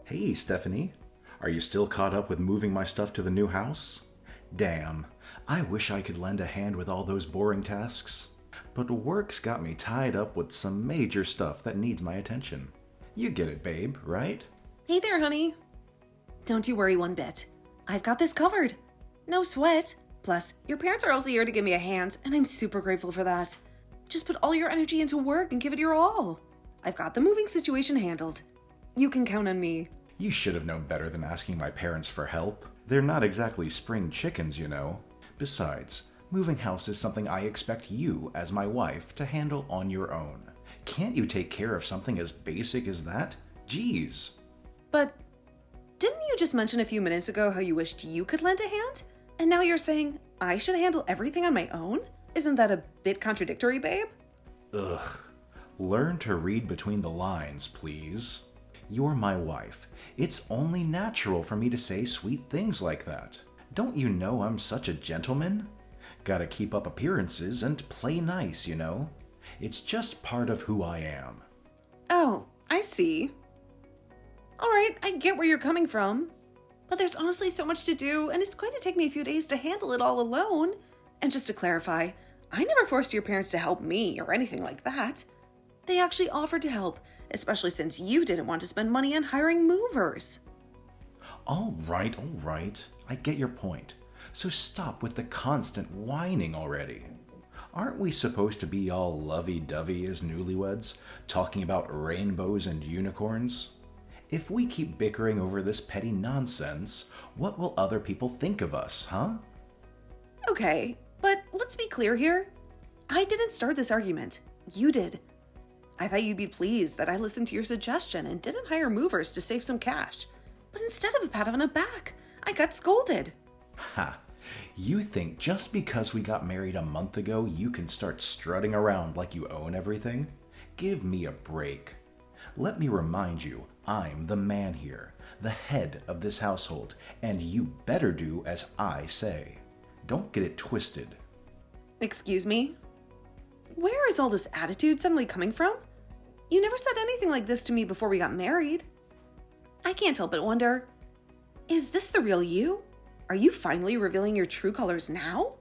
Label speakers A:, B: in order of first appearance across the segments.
A: Hey, Stephanie. Are you still caught up with moving my stuff to the new house? Damn, I wish I could lend a hand with all those boring tasks. But work's got me tied up with some major stuff that needs my attention. You get it, babe, right?
B: Hey there, honey. Don't you worry one bit. I've got this covered. No sweat. Plus, your parents are also here to give me a hand, and I'm super grateful for that. Just put all your energy into work and give it your all. I've got the moving situation handled. You can count on me.
A: You should have known better than asking my parents for help. They're not exactly spring chickens, you know. Besides, moving house is something I expect you, as my wife, to handle on your own. Can't you take care of something as basic as that? Jeez.
B: But didn't you just mention a few minutes ago how you wished you could lend a hand? And now you're saying I should handle everything on my own? Isn't that a bit contradictory, babe?
A: Ugh. Learn to read between the lines, please. You're my wife. It's only natural for me to say sweet things like that. Don't you know I'm such a gentleman? Gotta keep up appearances and play nice, you know? It's just part of who I am.
B: Oh, I see. All right, I get where you're coming from. But there's honestly so much to do, and it's going to take me a few days to handle it all alone. And just to clarify, I never forced your parents to help me or anything like that. They actually offered to help, especially since you didn't want to spend money on hiring movers.
A: All right. I get your point. So stop with the constant whining already. Aren't we supposed to be all lovey-dovey as newlyweds, talking about rainbows and unicorns? If we keep bickering over this petty nonsense, what will other people think of us, huh?
B: Okay, but let's be clear here. I didn't start this argument. You did. I thought you'd be pleased that I listened to your suggestion and didn't hire movers to save some cash. But instead of a pat on the back, I got scolded.
A: Ha! You think just because we got married a month ago, you can start strutting around like you own everything? Give me a break. Let me remind you, I'm the man here, the head of this household, and you better do as I say. Don't get it twisted.
B: Excuse me? Where is all this attitude suddenly coming from? You never said anything like this to me before we got married. I can't help but wonder, is this the real you? Are you finally revealing your true colors now?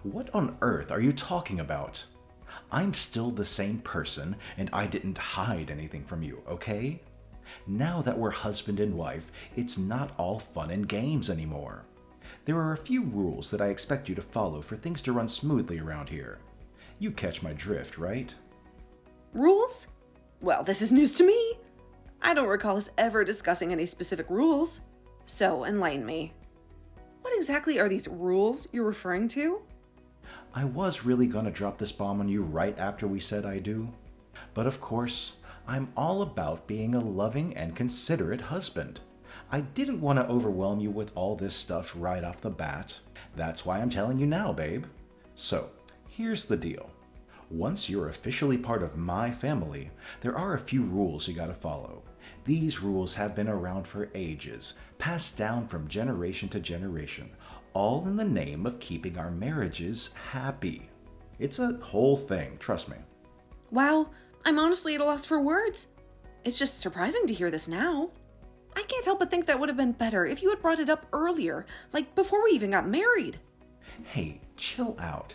A: What on earth are you talking about? I'm still the same person, and I didn't hide anything from you, okay? Now that we're husband and wife, it's not all fun and games anymore. There are a few rules that I expect you to follow for things to run smoothly around here. You catch my drift, right?
B: Rules? Well, this is news to me. I don't recall us ever discussing any specific rules. So, enlighten me. What exactly are these rules you're referring to?
A: I was really gonna drop this bomb on you right after we said I do. But of course, I'm all about being a loving and considerate husband. I didn't want to overwhelm you with all this stuff right off the bat. That's why I'm telling you now, babe. So, here's the deal. Once you're officially part of my family, there are a few rules you gotta follow. These rules have been around for ages, passed down from generation to generation, all in the name of keeping our marriages happy. It's a whole thing, trust me.
B: Wow, I'm honestly at a loss for words. It's just surprising to hear this now. I can't help but think that would have been better if you had brought it up earlier, like before we even got married.
A: Hey, chill out.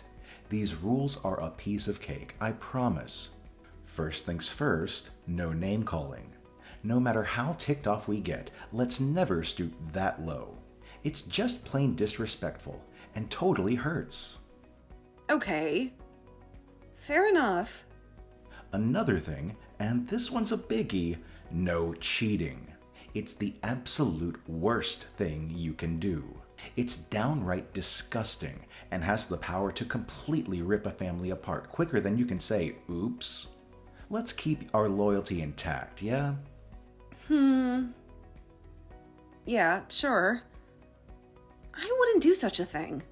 A: These rules are a piece of cake, I promise. First things first, no name calling. No matter how ticked off we get, let's never stoop that low. It's just plain disrespectful and totally hurts.
B: Okay. Fair enough.
A: Another thing, and this one's a biggie, no cheating. It's the absolute worst thing you can do. It's downright disgusting and has the power to completely rip a family apart quicker than you can say, oops. Let's keep our loyalty intact, yeah?
B: Yeah, sure. I wouldn't do such a thing.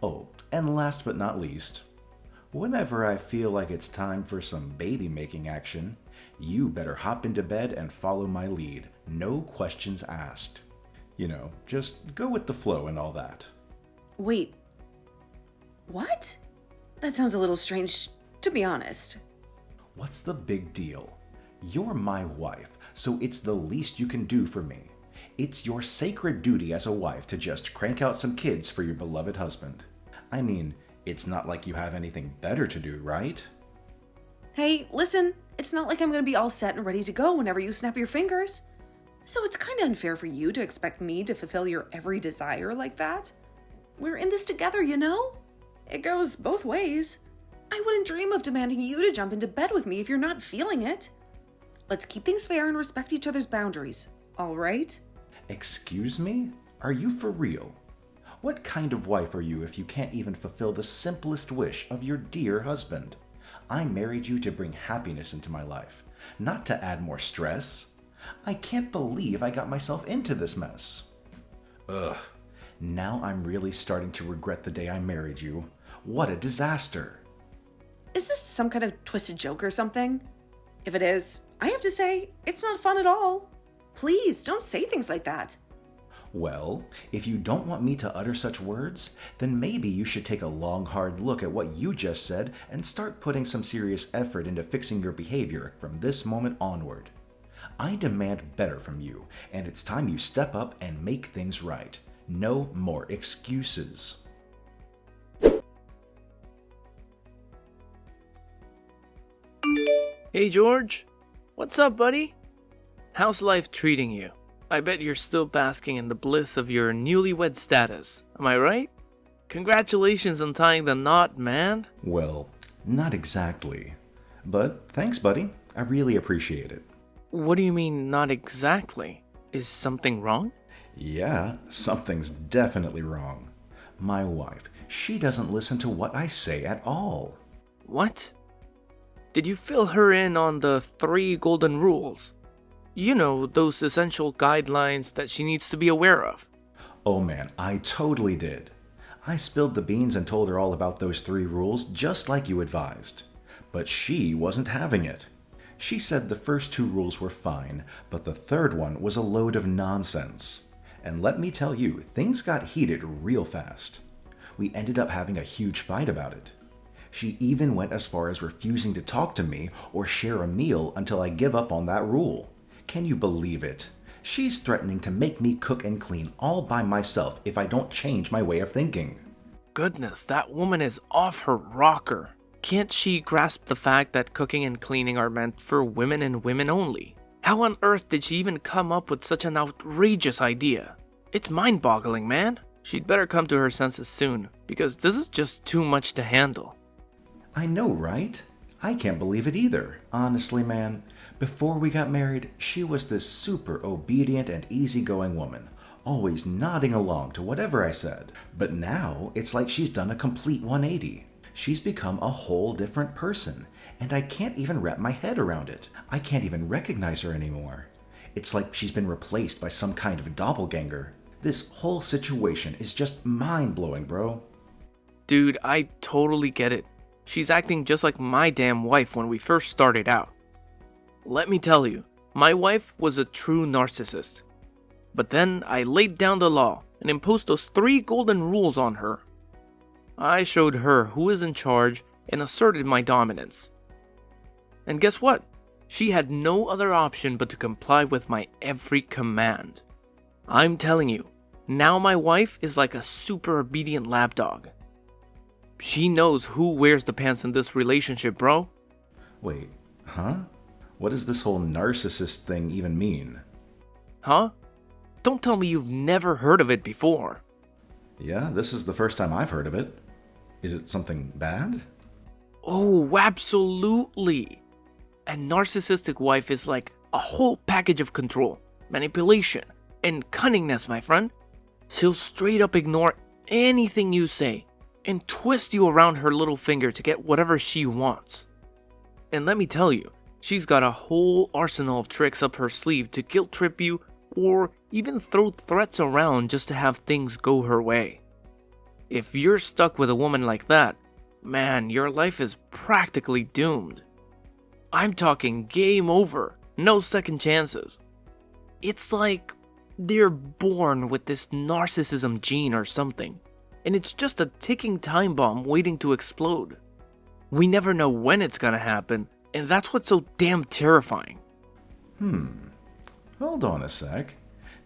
A: Oh, and last but not least, whenever I feel like it's time for some baby-making action, you better hop into bed and follow my lead. No questions asked. You know, just go with the flow and all that.
B: Wait. What? That sounds a little strange, to be honest.
A: What's the big deal? You're my wife, so it's the least you can do for me. It's your sacred duty as a wife to just crank out some kids for your beloved husband. I mean, it's not like you have anything better to do, right?
B: Hey, listen, it's not like I'm going to be all set and ready to go whenever you snap your fingers. So it's kind of unfair for you to expect me to fulfill your every desire like that. We're in this together, you know? It goes both ways. I wouldn't dream of demanding you to jump into bed with me if you're not feeling it. Let's keep things fair and respect each other's boundaries, all right?
A: Excuse me? Are you for real? What kind of wife are you if you can't even fulfill the simplest wish of your dear husband? I married you to bring happiness into my life, not to add more stress. I can't believe I got myself into this mess. Ugh, now I'm really starting to regret the day I married you. What a disaster.
B: Is this some kind of twisted joke or something? If it is, I have to say, it's not fun at all. Please, don't say things like that.
A: Well, if you don't want me to utter such words, then maybe you should take a long, hard look at what you just said and start putting some serious effort into fixing your behavior from this moment onward. I demand better from you, and it's time you step up and make things right. No more excuses.
C: Hey George, what's up, buddy? How's life treating you? I bet you're still basking in the bliss of your newlywed status, am I right? Congratulations on tying the knot, man.
A: Well, not exactly. But thanks, buddy. I really appreciate it.
C: What do you mean, not exactly? Is something wrong?
A: Yeah, something's definitely wrong. My wife, she doesn't listen to what I say at all.
C: What? Did you fill her in on the 3 golden rules? You know, those essential guidelines that she needs to be aware of.
A: Oh man, I totally did. I spilled the beans and told her all about those 3 rules just like you advised. But she wasn't having it. She said the first 2 rules were fine, but the 3rd one was a load of nonsense. And let me tell you, things got heated real fast. We ended up having a huge fight about it. She even went as far as refusing to talk to me or share a meal until I give up on that rule. Can you believe it? She's threatening to make me cook and clean all by myself if I don't change my way of thinking.
C: Goodness, that woman is off her rocker. Can't she grasp the fact that cooking and cleaning are meant for women and women only? How on earth did she even come up with such an outrageous idea? It's mind-boggling, man. She'd better come to her senses soon, because this is just too much to handle.
A: I know, right? I can't believe it either. Honestly, man, before we got married, she was this super obedient and easygoing woman, always nodding along to whatever I said. But now, it's like she's done a complete 180. She's become a whole different person, and I can't even wrap my head around it. I can't even recognize her anymore. It's like she's been replaced by some kind of doppelganger. This whole situation is just mind-blowing, bro.
C: Dude, I totally get it. She's acting just like my damn wife when we first started out. Let me tell you, my wife was a true narcissist. But then I laid down the law and imposed those 3 golden rules on her. I showed her who is in charge and asserted my dominance. And guess what? She had no other option but to comply with my every command. I'm telling you, now my wife is like a super obedient lapdog. She knows who wears the pants in this relationship, bro.
A: Wait, huh? What does this whole narcissist thing even mean?
C: Huh? Don't tell me you've never heard of it before.
A: Yeah, this is the first time I've heard of it. Is it something bad?
C: Oh, absolutely. A narcissistic wife is like a whole package of control, manipulation, and cunningness, my friend. She'll straight up ignore anything you say and twist you around her little finger to get whatever she wants. And let me tell you, she's got a whole arsenal of tricks up her sleeve to guilt trip you or even throw threats around just to have things go her way. If you're stuck with a woman like that, man, your life is practically doomed. I'm talking game over, no second chances. It's like they're born with this narcissism gene or something, and it's just a ticking time bomb waiting to explode. We never know when it's gonna happen, and that's what's so damn terrifying.
A: Hold on a sec.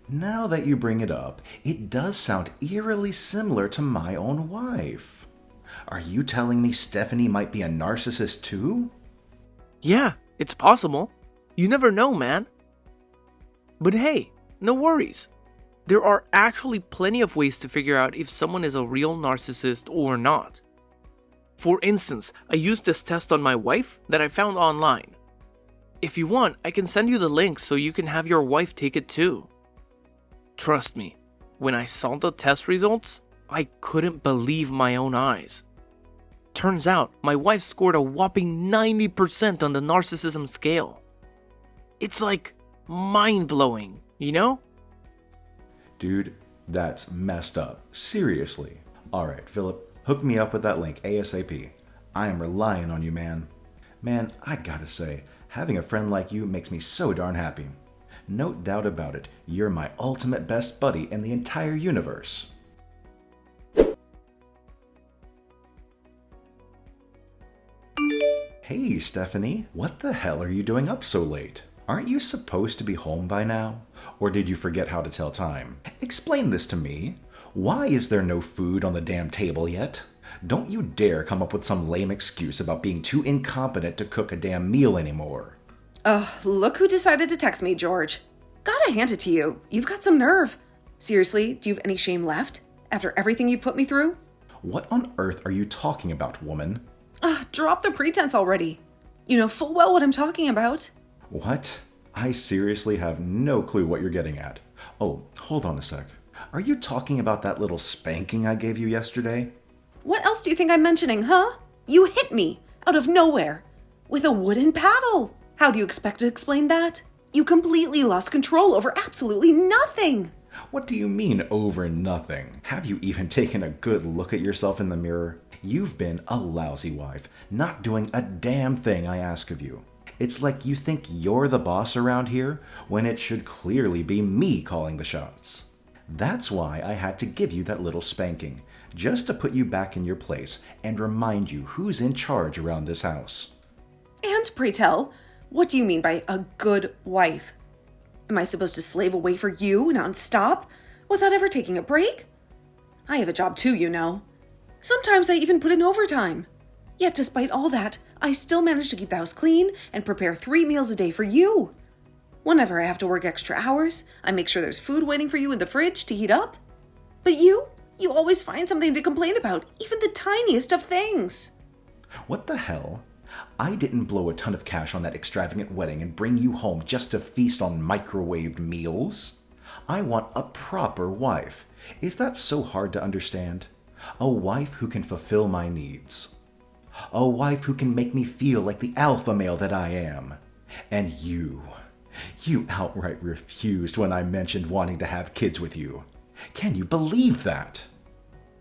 A: Now that you bring it up, it does sound eerily similar to my own wife. Are you telling me Stephanie might be a narcissist too?
C: Yeah, it's possible. You never know, man. But hey, no worries. There are actually plenty of ways to figure out if someone is a real narcissist or not. For instance, I used this test on my wife that I found online. If you want, I can send you the link so you can have your wife take it too. Trust me, when I saw the test results, I couldn't believe my own eyes. Turns out, my wife scored a whopping 90% on the narcissism scale. It's like mind-blowing, you know?
A: Dude, that's messed up. Seriously. Alright, Philip, hook me up with that link ASAP. I am relying on you, man. Man, I gotta say, having a friend like you makes me so darn happy. No doubt about it, you're my ultimate best buddy in the entire universe. Hey, Stephanie, what the hell are you doing up so late? Aren't you supposed to be home by now? Or did you forget how to tell time? Explain this to me. Why is there no food on the damn table yet? Don't you dare come up with some lame excuse about being too incompetent to cook a damn meal anymore.
B: Look who decided to text me, George. Gotta hand it to you. You've got some nerve. Seriously, do you have any shame left? After everything you've put me through?
A: What on earth are you talking about, woman?
B: Drop the pretense already. You know full well what I'm talking about.
A: What? I seriously have no clue what you're getting at. Oh, hold on a sec. Are you talking about that little spanking I gave you yesterday?
B: What else do you think I'm mentioning, huh? You hit me, out of nowhere, with a wooden paddle. How do you expect to explain that? You completely lost control over absolutely nothing.
A: What do you mean, over nothing? Have you even taken a good look at yourself in the mirror? You've been a lousy wife, not doing a damn thing I ask of you. It's like you think you're the boss around here, when it should clearly be me calling the shots. That's why I had to give you that little spanking, just to put you back in your place and remind you who's in charge around this house.
B: And pray tell, what do you mean by a good wife? Am I supposed to slave away for you nonstop, without ever taking a break? I have a job too, you know. Sometimes I even put in overtime. Yet despite all that, I still manage to keep the house clean and prepare 3 meals a day for you. Whenever I have to work extra hours, I make sure there's food waiting for you in the fridge to heat up. But you always find something to complain about, even the tiniest of things.
A: What the hell? I didn't blow a ton of cash on that extravagant wedding and bring you home just to feast on microwaved meals. I want a proper wife. Is that so hard to understand? A wife who can fulfill my needs. A wife who can make me feel like the alpha male that I am. And you outright refused when I mentioned wanting to have kids with you. Can you believe that?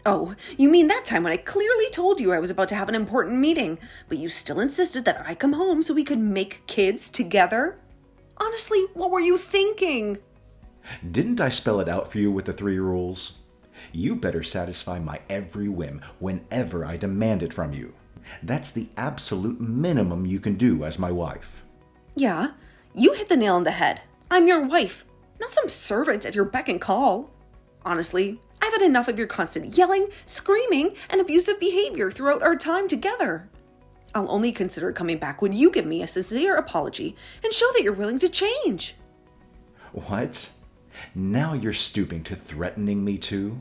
B: Oh, you mean that time when I clearly told you I was about to have an important meeting, but you still insisted that I come home so we could make kids together? Honestly, what were you thinking?
A: Didn't I spell it out for you with the 3 rules? You better satisfy my every whim whenever I demand it from you. That's the absolute minimum you can do as my wife.
B: Yeah, you hit the nail on the head. I'm your wife, not some servant at your beck and call. Honestly, I've had enough of your constant yelling, screaming, and abusive behavior throughout our time together. I'll only consider coming back when you give me a sincere apology and show that you're willing to change.
A: What? Now you're stooping to threatening me too?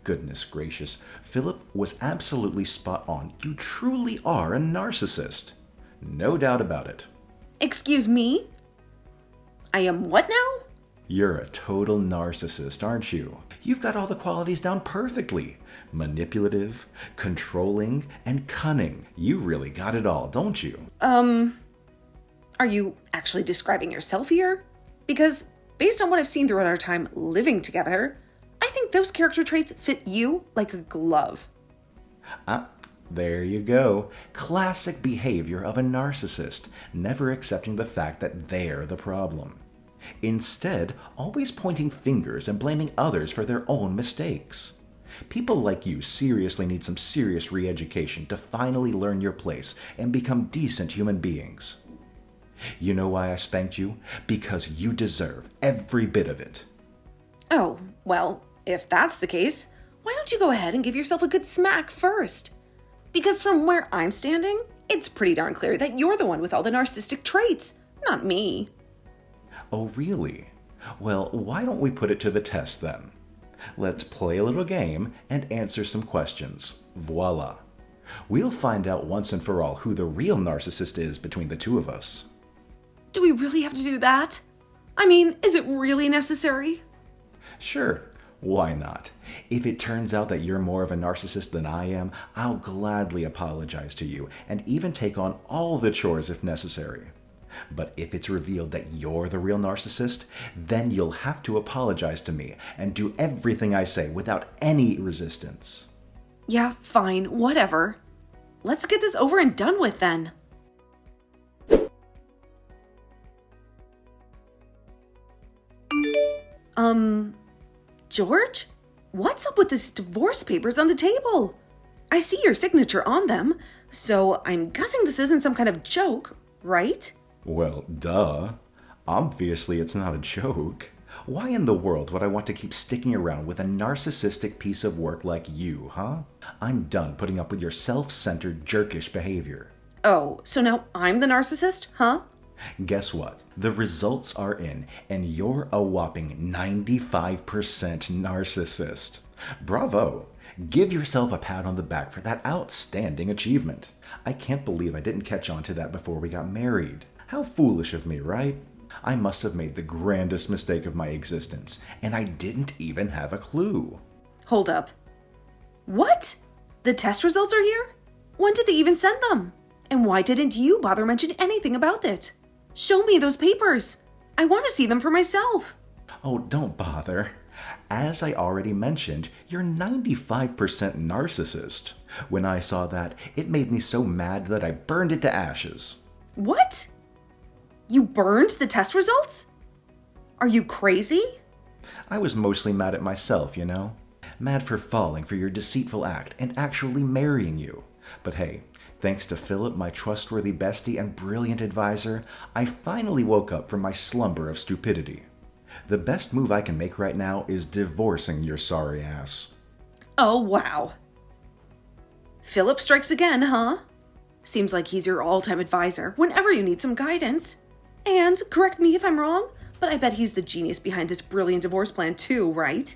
A: Goodness gracious, Philip was absolutely spot on. You truly are a narcissist. No doubt about it.
B: Excuse me? I am what now?
A: You're a total narcissist, aren't you? You've got all the qualities down perfectly. Manipulative, controlling, and cunning. You really got it all, don't you?
B: Are you actually describing yourself here? Because based on what I've seen throughout our time living together, I think those character traits fit you like a glove.
A: There you go. Classic behavior of a narcissist, never accepting the fact that they're the problem. Instead, always pointing fingers and blaming others for their own mistakes. People like you seriously need some serious re-education to finally learn your place and become decent human beings. You know why I spanked you? Because you deserve every bit of it.
B: Oh, well, if that's the case, why don't you go ahead and give yourself a good smack first? Because from where I'm standing, it's pretty darn clear that you're the one with all the narcissistic traits, not me.
A: Oh, really? Well, why don't we put it to the test then? Let's play a little game and answer some questions. Voila. We'll find out once and for all who the real narcissist is between the two of us.
B: Do we really have to do that? I mean, is it really necessary?
A: Sure, why not? If it turns out that you're more of a narcissist than I am, I'll gladly apologize to you and even take on all the chores if necessary. But if it's revealed that you're the real narcissist, then you'll have to apologize to me and do everything I say without any resistance.
B: Yeah, fine, whatever. Let's get this over and done with then. George? What's up with this divorce papers on the table? I see your signature on them, so I'm guessing this isn't some kind of joke, right?
A: Well, duh. Obviously it's not a joke. Why in the world would I want to keep sticking around with a narcissistic piece of work like you, huh? I'm done putting up with your self-centered, jerkish behavior.
B: Oh, so now I'm the narcissist, huh?
A: Guess what? The results are in, and you're a whopping 95% narcissist. Bravo! Give yourself a pat on the back for that outstanding achievement. I can't believe I didn't catch on to that before we got married. How foolish of me, right? I must have made the grandest mistake of my existence, and I didn't even have a clue.
B: Hold up. What? The test results are here? When did they even send them? And why didn't you bother mention anything about it? Show me those papers. I want to see them for myself.
A: Oh, don't bother. As I already mentioned, you're 95% narcissist. When I saw that, it made me so mad that I burned it to ashes.
B: What? You burned the test results? Are you crazy?
A: I was mostly mad at myself, you know? Mad for falling for your deceitful act and actually marrying you. But hey, thanks to Philip, my trustworthy bestie and brilliant advisor, I finally woke up from my slumber of stupidity. The best move I can make right now is divorcing your sorry ass.
B: Oh, wow. Philip strikes again, huh? Seems like he's your all-time advisor whenever you need some guidance. And, correct me if I'm wrong, but I bet he's the genius behind this brilliant divorce plan too, right?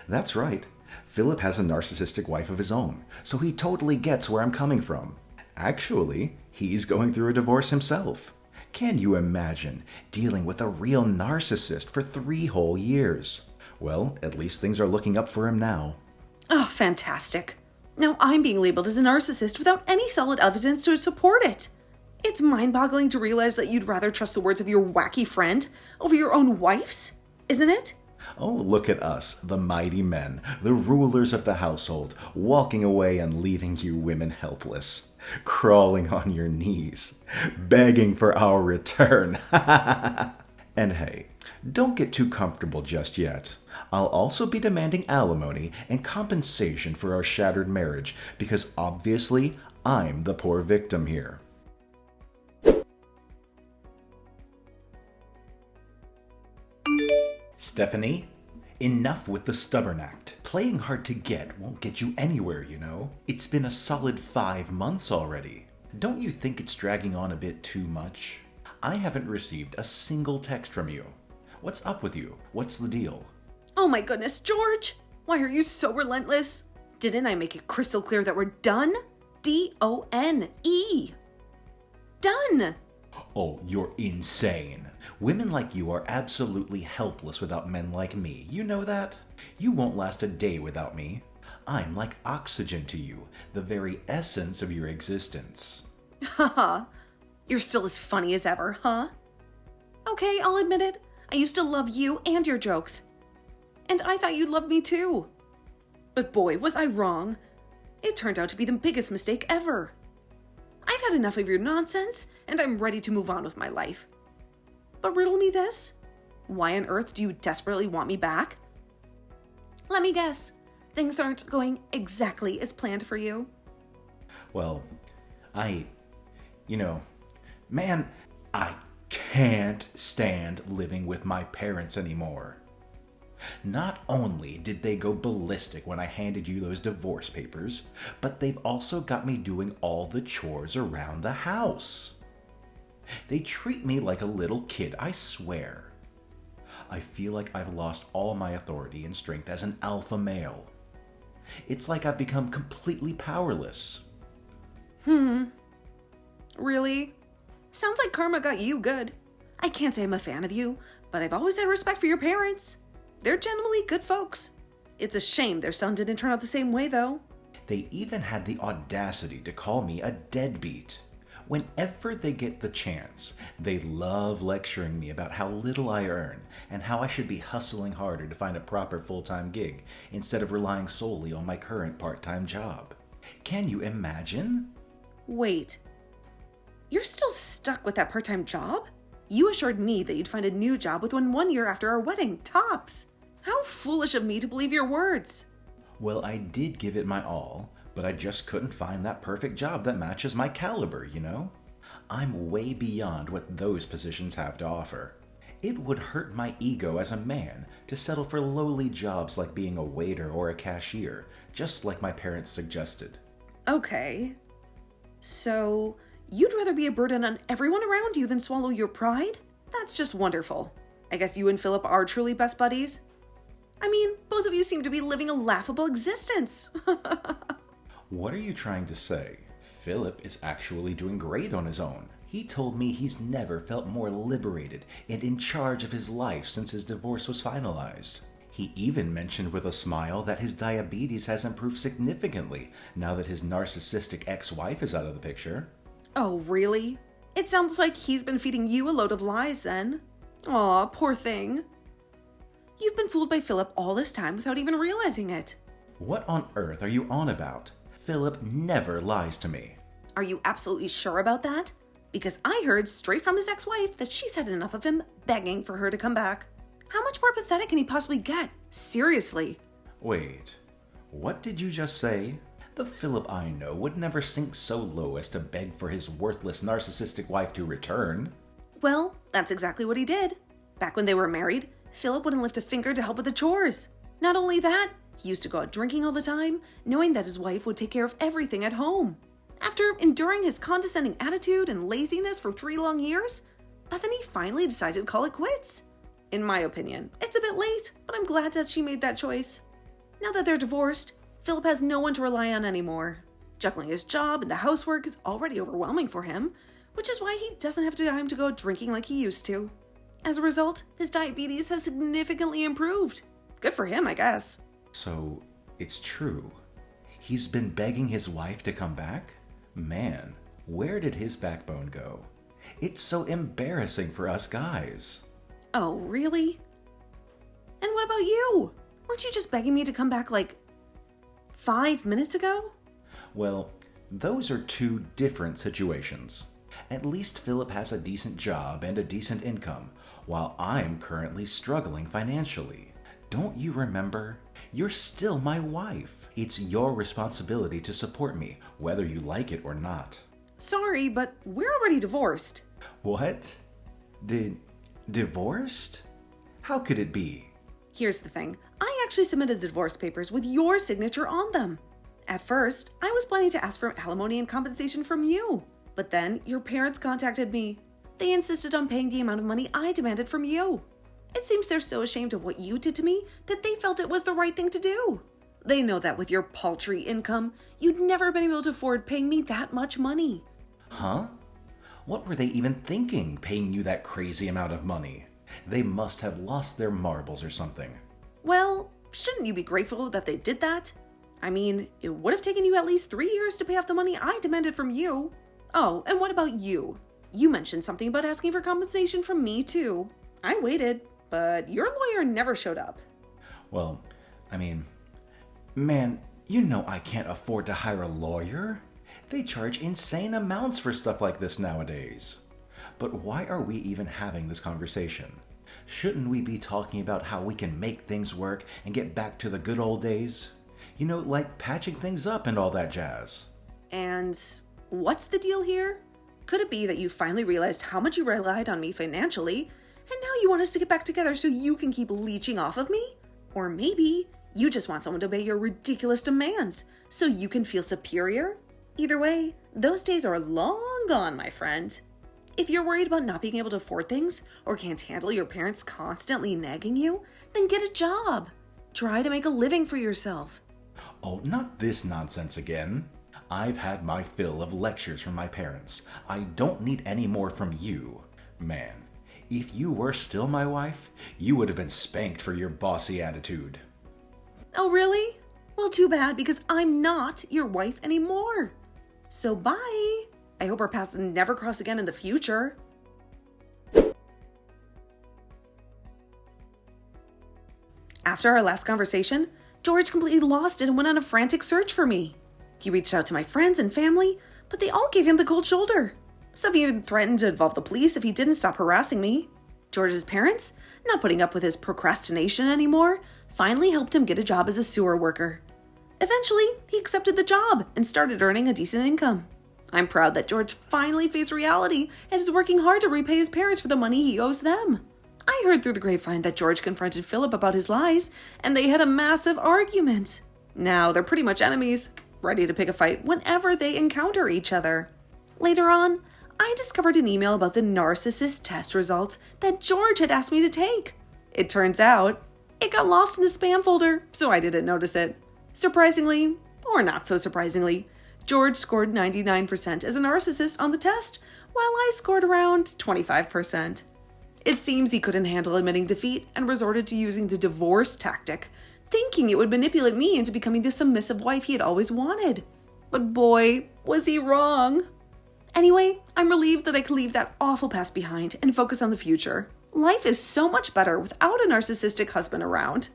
A: That's right. Philip has a narcissistic wife of his own, so he totally gets where I'm coming from. Actually, he's going through a divorce himself. Can you imagine dealing with a real narcissist for 3 whole years? Well, at least things are looking up for him now.
B: Oh, fantastic. Now I'm being labeled as a narcissist without any solid evidence to support it. It's mind-boggling to realize that you'd rather trust the words of your wacky friend over your own wife's, isn't it?
A: Oh, look at us, the mighty men, the rulers of the household, walking away and leaving you women helpless, crawling on your knees, begging for our return. And hey, don't get too comfortable just yet. I'll also be demanding alimony and compensation for our shattered marriage, because obviously I'm the poor victim here. Stephanie, enough with the stubborn act. Playing hard to get won't get you anywhere, you know. It's been a solid 5 months already. Don't you think it's dragging on a bit too much? I haven't received a single text from you. What's up with you? What's the deal?
B: Oh my goodness, George! Why are you so relentless? Didn't I make it crystal clear that we're done? D-O-N-E. Done!
A: Oh, you're insane. Women like you are absolutely helpless without men like me. You know that? You won't last a day without me. I'm like oxygen to you, the very essence of your existence.
B: Haha. You're still as funny as ever, huh? Okay, I'll admit it. I used to love you and your jokes. And I thought you loved me too. But boy, was I wrong. It turned out to be the biggest mistake ever. I've had enough of your nonsense, and I'm ready to move on with my life. But riddle me this. Why on earth do you desperately want me back? Let me guess. Things aren't going exactly as planned for you.
A: Well, man, I can't stand living with my parents anymore. Not only did they go ballistic when I handed you those divorce papers, but they've also got me doing all the chores around the house. They treat me like a little kid, I swear. I feel like I've lost all my authority and strength as an alpha male. It's like I've become completely powerless.
B: Really? Sounds like karma got you good. I can't say I'm a fan of you, but I've always had respect for your parents. They're generally good folks. It's a shame their son didn't turn out the same way, though.
A: They even had the audacity to call me a deadbeat. Whenever they get the chance, they love lecturing me about how little I earn and how I should be hustling harder to find a proper full-time gig instead of relying solely on my current part-time job. Can you imagine?
B: Wait. You're still stuck with that part-time job? You assured me that you'd find a new job within 1 year after our wedding, tops. How foolish of me to believe your words.
A: Well, I did give it my all, but I just couldn't find that perfect job that matches my caliber, you know? I'm way beyond what those positions have to offer. It would hurt my ego as a man to settle for lowly jobs like being a waiter or a cashier, just like my parents suggested.
B: Okay. So, you'd rather be a burden on everyone around you than swallow your pride? That's just wonderful. I guess you and Philip are truly best buddies? I mean, both of you seem to be living a laughable existence.
A: What are you trying to say? Philip is actually doing great on his own. He told me he's never felt more liberated and in charge of his life since his divorce was finalized. He even mentioned with a smile that his diabetes has improved significantly now that his narcissistic ex-wife is out of the picture.
B: Oh, really? It sounds like he's been feeding you a load of lies then. Aw, poor thing. You've been fooled by Philip all this time without even realizing it.
A: What on earth are you on about? Philip never lies to me.
B: Are you absolutely sure about that? Because I heard straight from his ex-wife that she's had enough of him begging for her to come back. How much more pathetic can he possibly get? Seriously.
A: Wait, what did you just say? The Philip I know would never sink so low as to beg for his worthless narcissistic wife to return.
B: Well, that's exactly what he did. Back when they were married, Philip wouldn't lift a finger to help with the chores. Not only that, he used to go out drinking all the time, knowing that his wife would take care of everything at home. After enduring his condescending attitude and laziness for 3 long years, Bethany finally decided to call it quits. In my opinion, it's a bit late, but I'm glad that she made that choice. Now that they're divorced, Philip has no one to rely on anymore. Juggling his job and the housework is already overwhelming for him, which is why he doesn't have time to go drinking like he used to. As a result, his diabetes has significantly improved. Good for him, I guess.
A: So, it's true. He's been begging his wife to come back? Man, where did his backbone go? It's so embarrassing for us guys.
B: Oh, really? And what about you? Weren't you just begging me to come back like 5 minutes ago?
A: Well, those are 2 different situations. At least Philip has a decent job and a decent income, while I'm currently struggling financially. Don't you remember? You're still my wife. It's your responsibility to support me, whether you like it or not.
B: Sorry, but we're already divorced.
A: What? Divorced? How could it be?
B: Here's the thing. I actually submitted the divorce papers with your signature on them. At first, I was planning to ask for alimony and compensation from you. But then your parents contacted me. They insisted on paying the amount of money I demanded from you. It seems they're so ashamed of what you did to me that they felt it was the right thing to do. They know that with your paltry income, you'd never been able to afford paying me that much money.
A: Huh? What were they even thinking, paying you that crazy amount of money? They must have lost their marbles or something.
B: Well, shouldn't you be grateful that they did that? I mean, it would have taken you at least 3 years to pay off the money I demanded from you. Oh, and what about you? You mentioned something about asking for compensation from me too. I waited, but your lawyer never showed up.
A: Well, I mean, man, you know I can't afford to hire a lawyer. They charge insane amounts for stuff like this nowadays. But why are we even having this conversation? Shouldn't we be talking about how we can make things work and get back to the good old days? You know, like patching things up and all that jazz.
B: And what's the deal here? Could it be that you finally realized how much you relied on me financially, and now you want us to get back together so you can keep leeching off of me? Or maybe you just want someone to obey your ridiculous demands so you can feel superior? Either way, those days are long gone, my friend. If you're worried about not being able to afford things or can't handle your parents constantly nagging you, then get a job. Try to make a living for yourself.
A: Oh, not this nonsense again. I've had my fill of lectures from my parents. I don't need any more from you. Man, if you were still my wife, you would have been spanked for your bossy attitude.
B: Oh, really? Well, too bad, because I'm not your wife anymore. So bye. I hope our paths never cross again in the future. After our last conversation, George completely lost it and went on a frantic search for me. He reached out to my friends and family, but they all gave him the cold shoulder. Some even threatened to involve the police if he didn't stop harassing me. George's parents, not putting up with his procrastination anymore, finally helped him get a job as a sewer worker. Eventually, he accepted the job and started earning a decent income. I'm proud that George finally faced reality and is working hard to repay his parents for the money he owes them. I heard through the grapevine that George confronted Philip about his lies, and they had a massive argument. Now they're pretty much enemies, ready to pick a fight whenever they encounter each other. Later on, I discovered an email about the narcissist test results that George had asked me to take. It turns out, it got lost in the spam folder, so I didn't notice it. Surprisingly, or not so surprisingly, George scored 99% as a narcissist on the test, while I scored around 25%. It seems he couldn't handle admitting defeat and resorted to using the divorce tactic, thinking it would manipulate me into becoming the submissive wife he had always wanted. But boy, was he wrong. Anyway, I'm relieved that I could leave that awful past behind and focus on the future. Life is so much better without a narcissistic husband around.